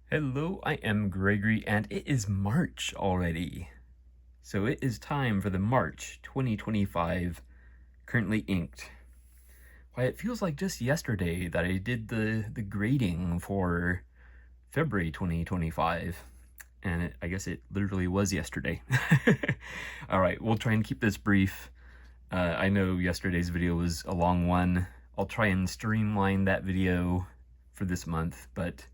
Hello, I am Gregory, and it is March already. So it is time for the March 2025 Currently Inked. Why, it feels like just yesterday that I did the grading for February 2025. And I guess it literally was yesterday. All right, we'll try and keep this brief. I know yesterday's video was a long one. I'll try and streamline that video for this month, but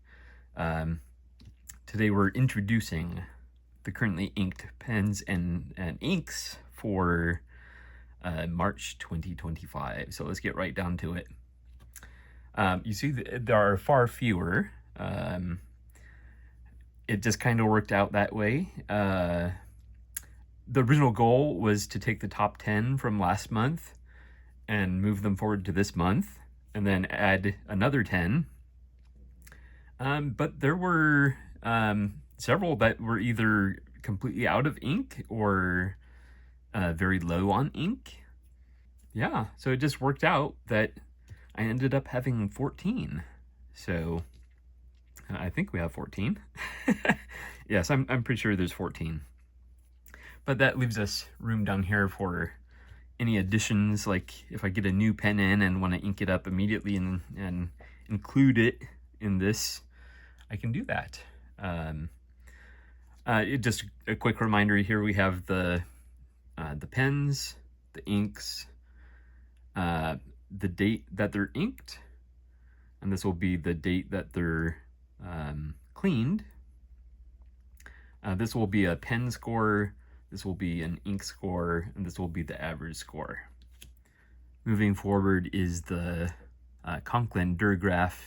today we're introducing the currently inked pens and inks for March 2025. So let's get right down to it. You see, there are far fewer. It just kind of worked out that way. The original goal was to take the top 10 from last month and move them forward to this month, and then add another 10. But there were several that were either completely out of ink or very low on ink. Yeah, so it just worked out that I ended up having 14. So I think we have 14. Yes, I'm pretty sure there's 14. But that leaves us room down here for any additions, like if I get a new pen in and want to ink it up immediately and include it in this, I can do that. Just a quick reminder here, we have the pens, the inks, the date that they're inked, and this will be the date that they're cleaned. This will be a pen score, this will be an ink score, and this will be the average score. Moving forward is the Conklin Durgraph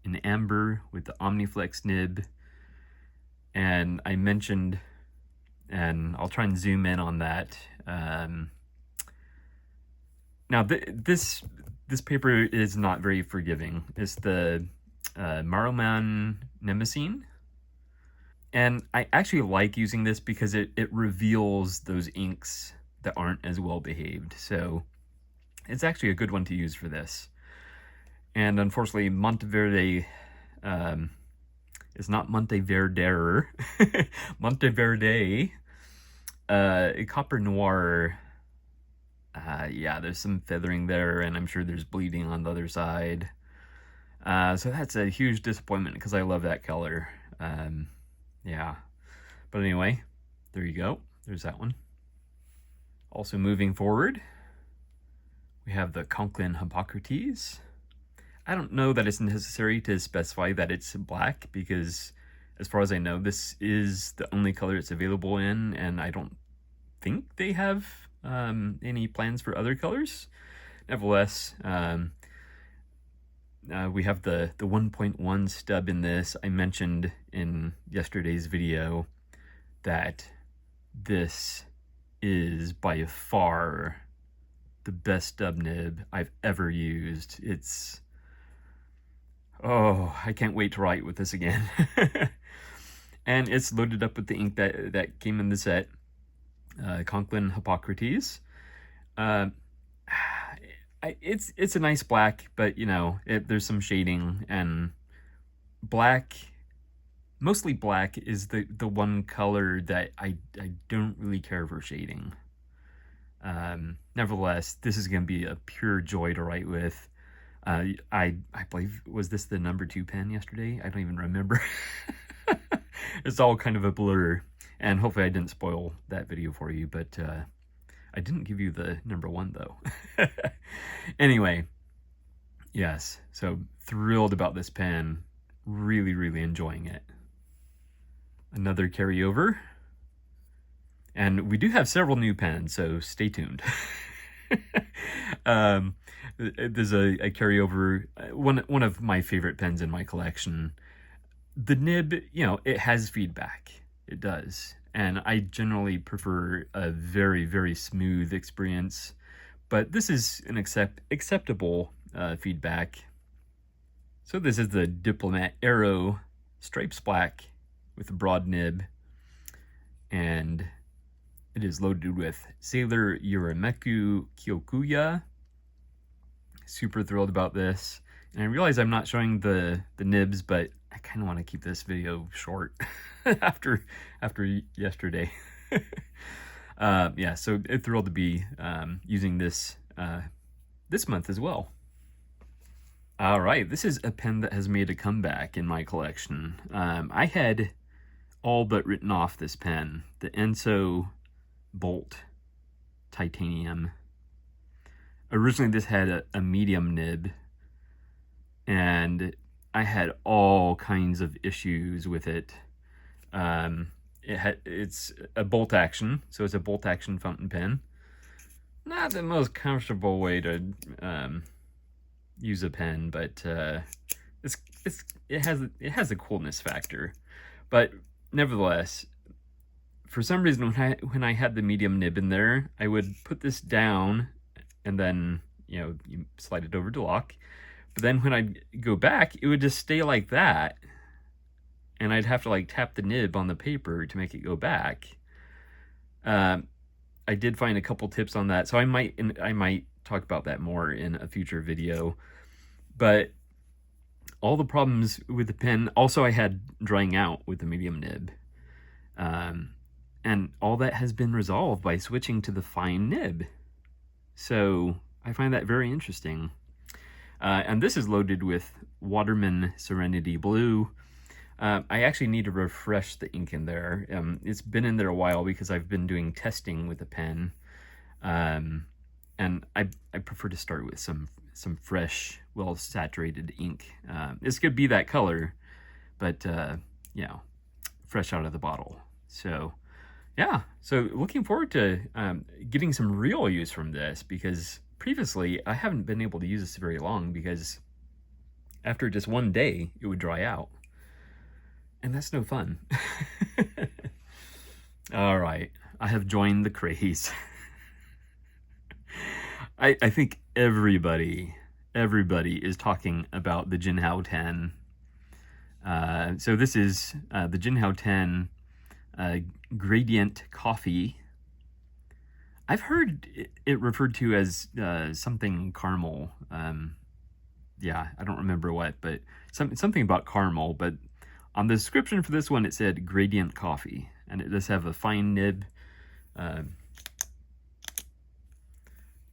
in amber with the Omniflex nib. And I mentioned, and I'll try and zoom in on that. Now this paper is not very forgiving. It's the Marlman Nemesine. And I actually like using this because it reveals those inks that aren't as well behaved. So it's actually a good one to use for this. And unfortunately, Monteverde is not Monteverde. Monteverde, Copper Noir. Yeah, there's some feathering there, and I'm sure there's bleeding on the other side. So that's a huge disappointment because I love that color. Yeah, but anyway, there you go. There's that one. Also moving forward, we have the Conklin Hippocrates. I don't know that it's necessary to specify that it's black because, as far as I know, this is the only color it's available in, and I don't think they have any plans for other colors. Nevertheless, we have the 1.1 stub in this. I mentioned in yesterday's video that this is by far the best stub nib I've ever used. It's... oh, I can't wait to write with this again. And it's loaded up with the ink that came in the set. Conklin Hippocrates. It's a nice black, but you know, there's some shading, and black, mostly black, is the one color that I don't really care for shading. Nevertheless, this is going to be a pure joy to write with. I believe, was this the number 2 pen yesterday? I don't even remember. It's all kind of a blur, and hopefully I didn't spoil that video for you, but I didn't give you the number 1 though. Anyway, yes, so thrilled about this pen. Really, really enjoying it. Another carryover. And we do have several new pens, so stay tuned. There's a carryover, one of my favorite pens in my collection. The nib, you know, it has feedback. It does. And I generally prefer a very, very smooth experience. But this is an acceptable feedback. So this is the Diplomat Aero Stripes Black with a broad nib. And it is loaded with Sailor Yurameku Kyokuya. Super thrilled about this. And I realize I'm not showing the nibs, but I kind of want to keep this video short after yesterday. Yeah, so thrilled to be using this this month as well. All right, this is a pen that has made a comeback in my collection. I had all but written off this pen, the Enso Bolt Titanium. Originally, this had a medium nib, and I had all kinds of issues with it. It's a bolt action, so it's a bolt action fountain pen. Not the most comfortable way to use a pen, but it has a coolness factor. But nevertheless, for some reason, when I had the medium nib in there, I would put this down, and then you slide it over to lock. But then when I go back, it would just stay like that, and I'd have to like tap the nib on the paper to make it go back. I did find a couple tips on that, so I might talk about that more in a future video. But all the problems with the pen, also I had drying out with the medium nib. And all that has been resolved by switching to the fine nib. So I find that very interesting. And this is loaded with Waterman Serenity Blue. I actually need to refresh the ink in there. It's been in there a while because I've been doing testing with the pen. And I prefer to start with some fresh, well-saturated ink. This could be that color, but fresh out of the bottle. So yeah, so looking forward to getting some real use from this, because previously I haven't been able to use this very long because after just one day it would dry out. And that's no fun. All right, I have joined the craze. I think everybody is talking about the Jinhao 10. So this is the Jinhao 10 Gradient Coffee. I've heard it referred to as something caramel. Yeah, I don't remember what, but something about caramel. But on the description for this one, it said Gradient Coffee, and it does have a fine nib.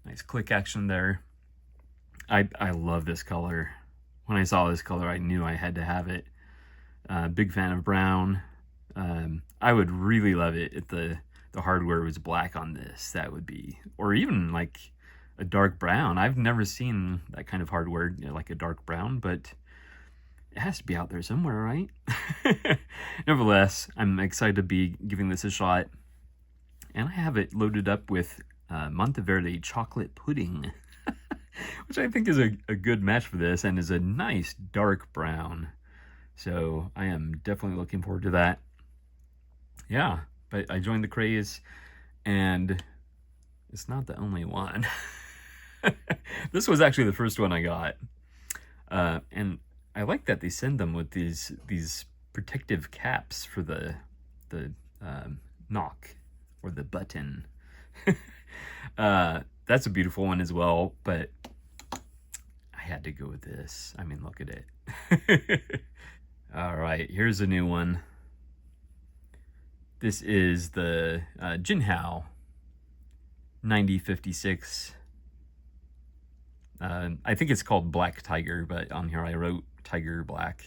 Nice click action there. I love this color. When I saw this color, I knew I had to have it. Big fan of brown. I would really love it if the hardware was black on this. That would be, or even like a dark brown. I've never seen that kind of hardware, like a dark brown, but it has to be out there somewhere, right? Nevertheless, I'm excited to be giving this a shot. And I have it loaded up with Monteverde chocolate pudding, which I think is a good match for this, and is a nice dark brown. So I am definitely looking forward to that. Yeah, but I joined the craze, and it's not the only one. This was actually the first one I got. And I like that they send them with these protective caps for the knock or the button. That's a beautiful one as well, but I had to go with this. I mean, look at it. All right, here's a new one. This is the Jinhao 9056. I think it's called Black Tiger, but on here I wrote Tiger Black.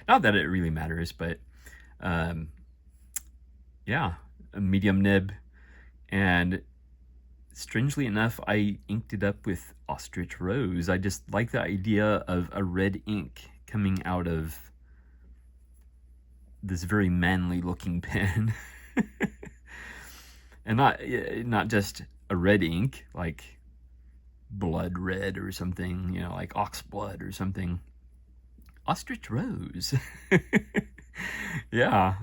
Not that it really matters, but yeah, a medium nib. And strangely enough, I inked it up with Ostrich Rose. I just like the idea of a red ink coming out of this very manly looking pen. And not just a red ink, like blood red or something, like ox blood or something. Ostrich Rose. Yeah,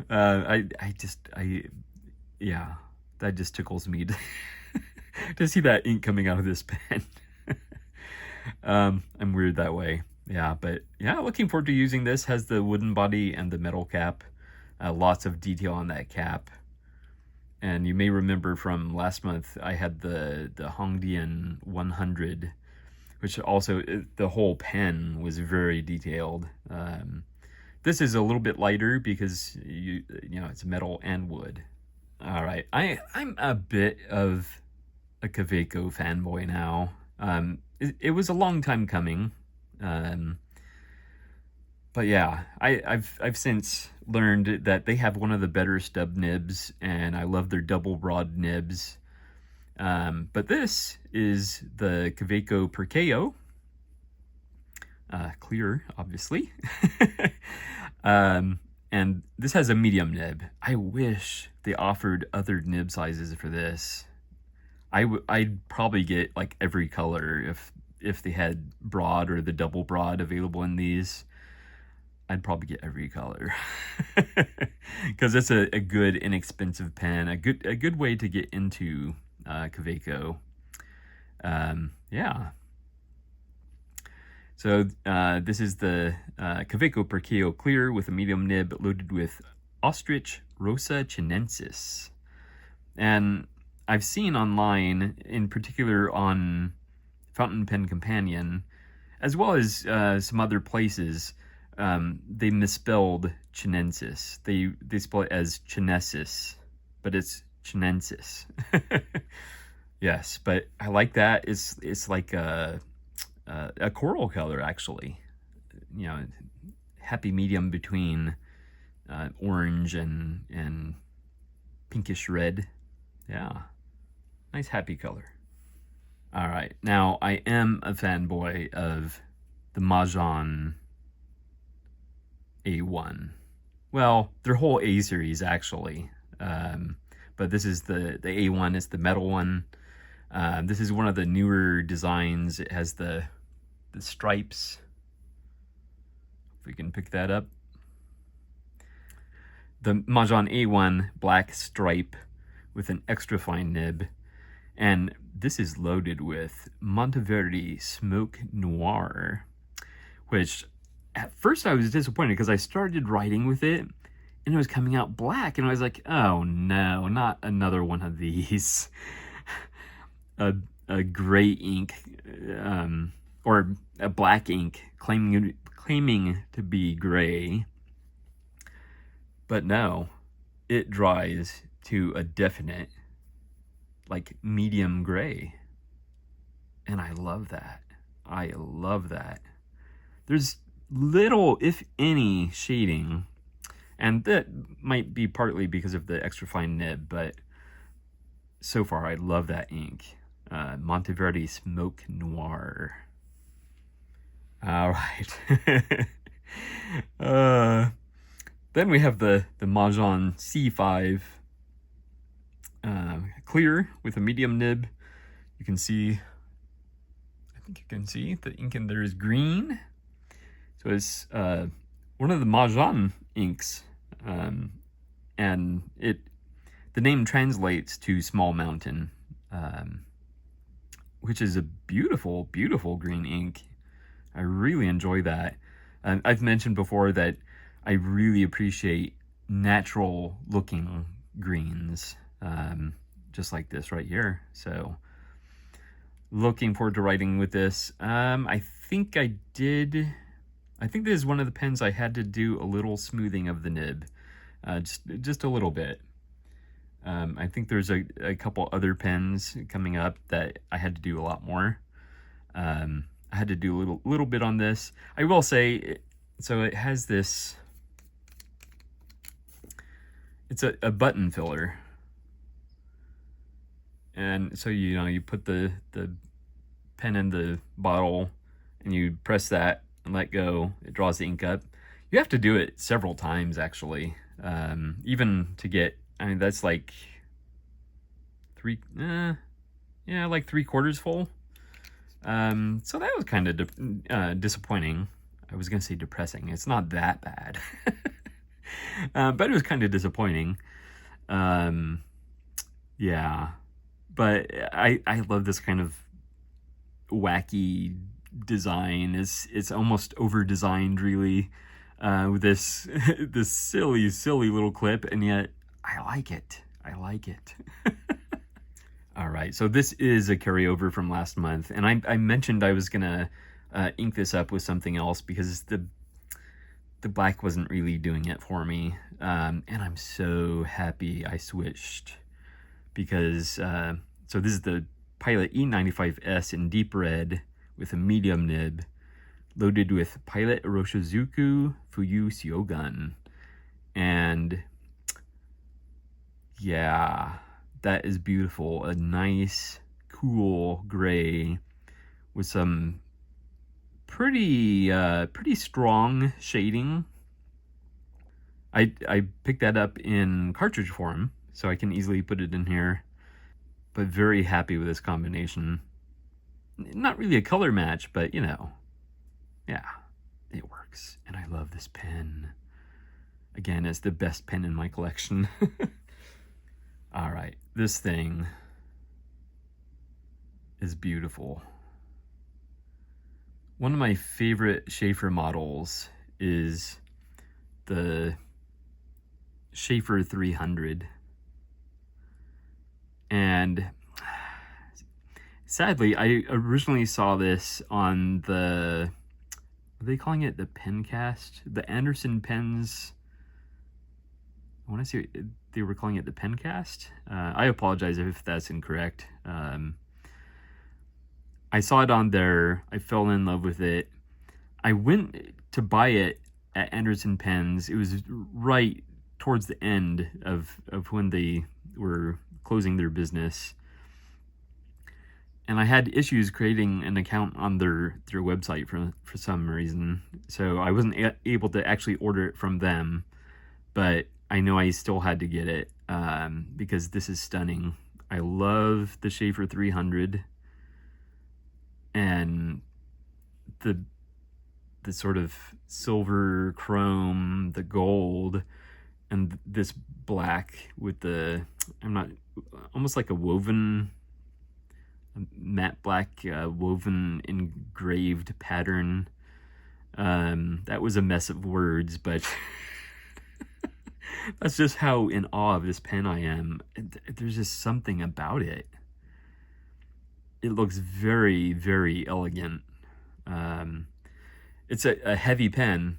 yeah, that just tickles me to see that ink coming out of this pen. I'm weird that way. Yeah, but yeah, looking forward to using this. Has the wooden body and the metal cap. Lots of detail on that cap. And you may remember from last month, I had the Hongdian 100, which also, the whole pen was very detailed. This is a little bit lighter because you know it's metal and wood. All right, I'm a bit of a Kaweco fanboy now. It was a long time coming, um, but yeah, I've since learned that they have one of the better stub nibs, and I love their double rod nibs. But this is the Kaweco Perkeo, clear, obviously. And this has a medium nib. I wish they offered other nib sizes for this. I'd probably get like every color if they had broad or the double broad available in these. I'd probably get every color because it's a good inexpensive pen, a good way to get into Kaweco. Yeah. So this is the Kaweco Perkeo Clear with a medium nib loaded with Ostrich Rosa Chinensis. And I've seen online, in particular on Fountain Pen Companion, as well as some other places, they misspelled Chinensis. They spell it as Chinesis, but it's Chinensis. Yes, but I like that. It's like a coral color, actually. You know, happy medium between orange and pinkish red. Yeah, nice happy color. All right, now I am a fanboy of the Mahjong A1. Well, their whole A series actually, but this is the A1. It's the metal one. This is one of the newer designs. It has the stripes. If we can pick that up. The Mahjong A1 black stripe with an extra fine nib. And this is loaded with Monteverdi Smoke Noir, which at first I was disappointed because I started writing with it and it was coming out black. And I was like, oh no, not another one of these. A gray ink, or a black ink claiming to be gray. But no, it dries to a definite, like, medium gray. And I love that. I love that. There's little, if any, shading. And that might be partly because of the extra fine nib, but so far I love that ink. Monteverdi Smoke Noir. All right. Then we have the Mahjong C5 clear with a medium nib. You can see, I think you can see the ink in there is green. So it's one of the Mahjong inks, and the name translates to small mountain, which is a beautiful, beautiful green ink. I really enjoy that. I've mentioned before that I really appreciate natural looking greens, just like this right here. So looking forward to writing with this. I think this is one of the pens I had to do a little smoothing of the nib, just a little bit. I think there's a couple other pens coming up that I had to do a lot more. I had to do a little bit on this. I will say, so it has this, it's a button filler. And so, you know, you put the pen in the bottle and you press that and let go. It draws the ink up. You have to do it several times, actually, even to get, I mean, that's like like 3/4 full. So that was kind of disappointing. I was going to say depressing. It's not that bad. But it was kind of disappointing. Yeah. But I love this kind of wacky design. It's almost over-designed, really, with this silly little clip, and yet I like it. I like it. All right, so this is a carryover from last month, and I mentioned I was gonna ink this up with something else because the the black wasn't really doing it for me. And I'm so happy I switched because, so this is the Pilot E95S in deep red with a medium nib, loaded with Pilot Roshizuku Fuyu Syogun. And yeah, that is beautiful. A nice, cool gray with some pretty strong shading. I picked that up in cartridge form, so I can easily put it in here. But very happy with this combination. Not really a color match, but you know, yeah, it works. And I love this pen. Again, it's the best pen in my collection. All right, this thing is beautiful. One of my favorite Sheaffer models is the Sheaffer 300. And sadly, I originally saw this on the, are they calling it the Pencast? The Anderson Pens. I want to say they were calling it the Pencast. I apologize if that's incorrect. I saw it on there. I fell in love with it. I went to buy it at Anderson Pens. It was right towards the end of when they were closing their business, and I had issues creating an account on their website for some reason, so I wasn't able to actually order it from them, but I know I still had to get it because this is stunning. I love the Sheaffer 300 and the sort of silver chrome, the gold, and this black with the, almost like a woven, matte black woven engraved pattern. That was a mess of words, but that's just how in awe of this pen I am. There's just something about it. It looks very, very elegant. It's a heavy pen,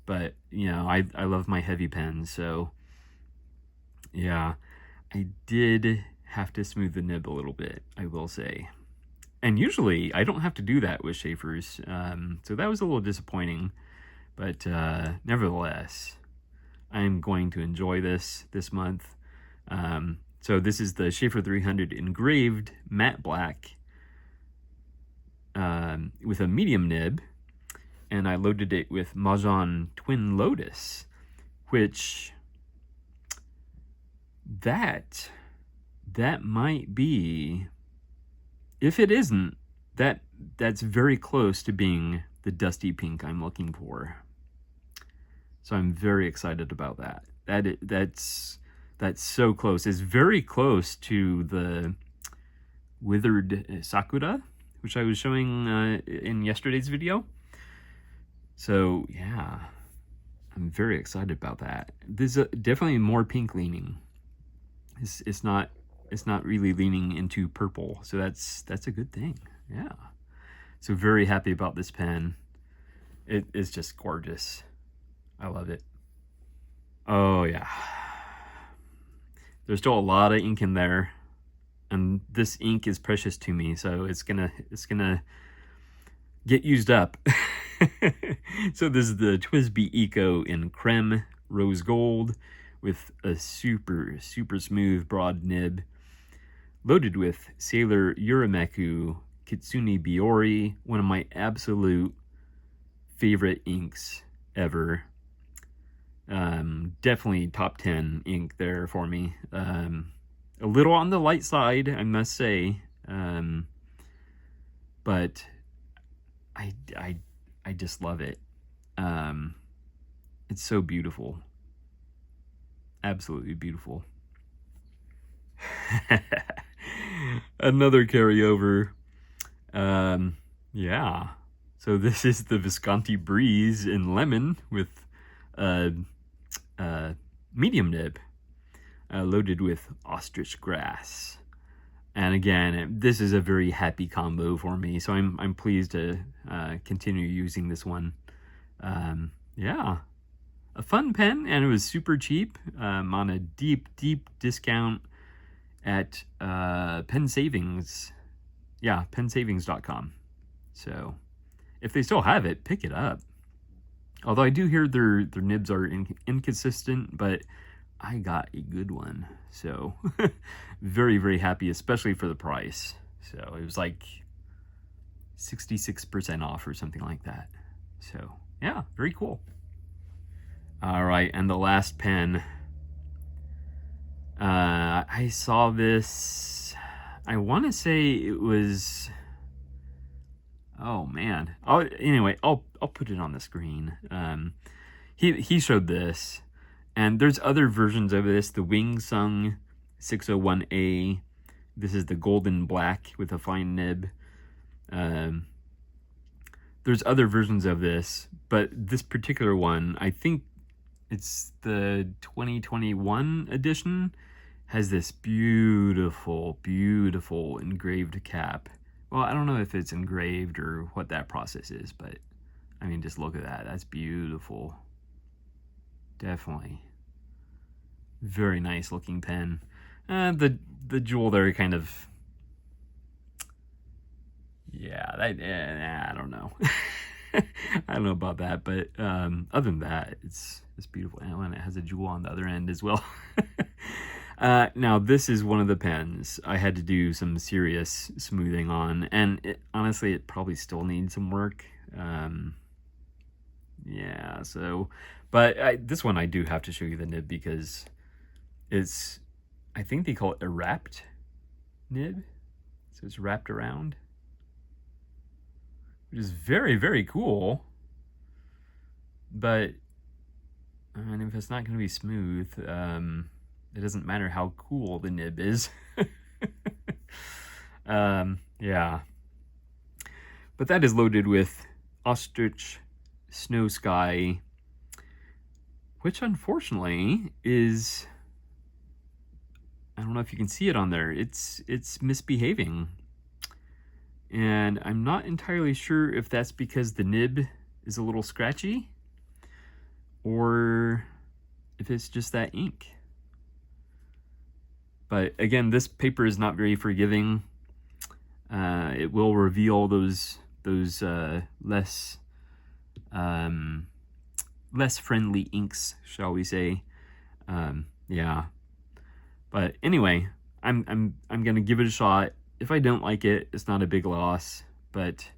but you know, I love my heavy pens, so yeah. I did have to smooth the nib a little bit, I will say. And usually I don't have to do that with Sheaffers, so that was a little disappointing, but nevertheless, I'm going to enjoy this month. So this is the Sheaffer 300 engraved matte black with a medium nib, and I loaded it with Mahjong Twin Lotus, which that might be, if it isn't, that's very close to being the dusty pink I'm looking for. So I'm very excited about that. That's so close. It's very close to the Withered Sakura, which I was showing in yesterday's video. So yeah, I'm very excited about that. This is definitely more pink leaning. It's not really leaning into purple, so that's a good thing. Yeah, so very happy about this pen. It is just gorgeous. I love it. Oh yeah, there's still a lot of ink in there, and this ink is precious to me, so it's gonna get used up. So this is the TWSBI Eco in creme rose gold with a super smooth broad nib, loaded with Sailor Urameku Kitsune Biori, one of my absolute favorite inks ever. Definitely top 10 ink there for me. A little on the light side, I must say, but I just love it. It's so beautiful. Absolutely beautiful. Another carryover. Yeah. So this is the Visconti Breeze in lemon with medium nib, loaded with ostrich grass. And again, this is a very happy combo for me, so I'm pleased to continue using this one. Yeah, a fun pen, and it was super cheap. On a deep discount at Pen Savings. Yeah, pensavings.com. So if they still have it, pick it up. Although I do hear their nibs are inconsistent, but I got a good one. So very happy, especially for the price. So it was like 66% off or something like that. So yeah, very cool. All right, and the last pen. I saw this, I want to say it was, oh man. Anyway, I'll put it on the screen. He showed this, and there's other versions of this. The Wing Sung 601A. This is the golden black with a fine nib. There's other versions of this, but this particular one, I think it's the 2021 edition, has this beautiful engraved cap. Well, I don't know if it's engraved or what that process is, but I mean, just look at that. That's beautiful. Definitely. Very nice looking pen. The jewel there kind of, yeah, I don't know. I don't know about that, but other than that, it's beautiful. And it has a jewel on the other end as well. Now, this is one of the pens I had to do some serious smoothing on, and honestly, it probably still needs some work. Yeah, so, but this one I do have to show you the nib because it's, I think they call it a wrapped nib. So it's wrapped around, which is very cool. But and if it's not going to be smooth, it doesn't matter how cool the nib is. Yeah. But that is loaded with Ostrich Snow Sky, which unfortunately is, I don't know if you can see it on there, it's misbehaving. And I'm not entirely sure if that's because the nib is a little scratchy or if it's just that ink. But again, this paper is not very forgiving. It will reveal those less friendly inks, shall we say? Yeah. But anyway, I'm gonna give it a shot. If I don't like it, it's not a big loss. But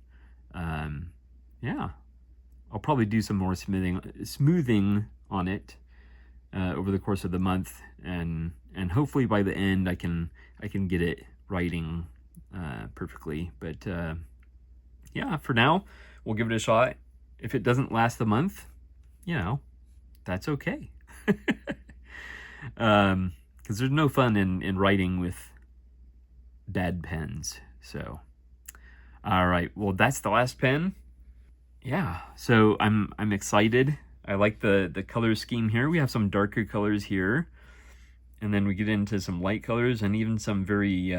yeah, I'll probably do some more smoothing on it over the course of the month, and hopefully by the end I can get it writing perfectly. But yeah, for now we'll give it a shot. If it doesn't last the month, you know, that's okay. Because there's no fun in writing with bad pens. So all right, well, that's the last pen. Yeah, so I'm excited. I like the color scheme here. We have some darker colors here, and then we get into some light colors and even some very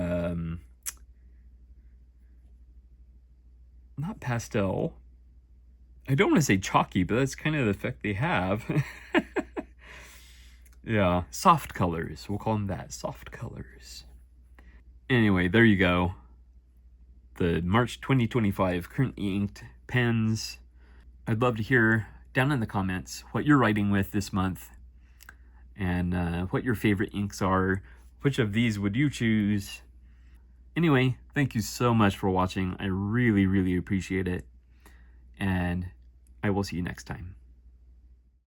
not pastel. I don't want to say chalky, but that's kind of the effect they have. Yeah, soft colors. We'll call them that, soft colors. Anyway, there you go. The March 2025 currently inked pens. I'd love to hear down in the comments what you're writing with this month and what your favorite inks are. Which of these would you choose? Anyway, thank you so much for watching. I really appreciate it. And I will see you next time.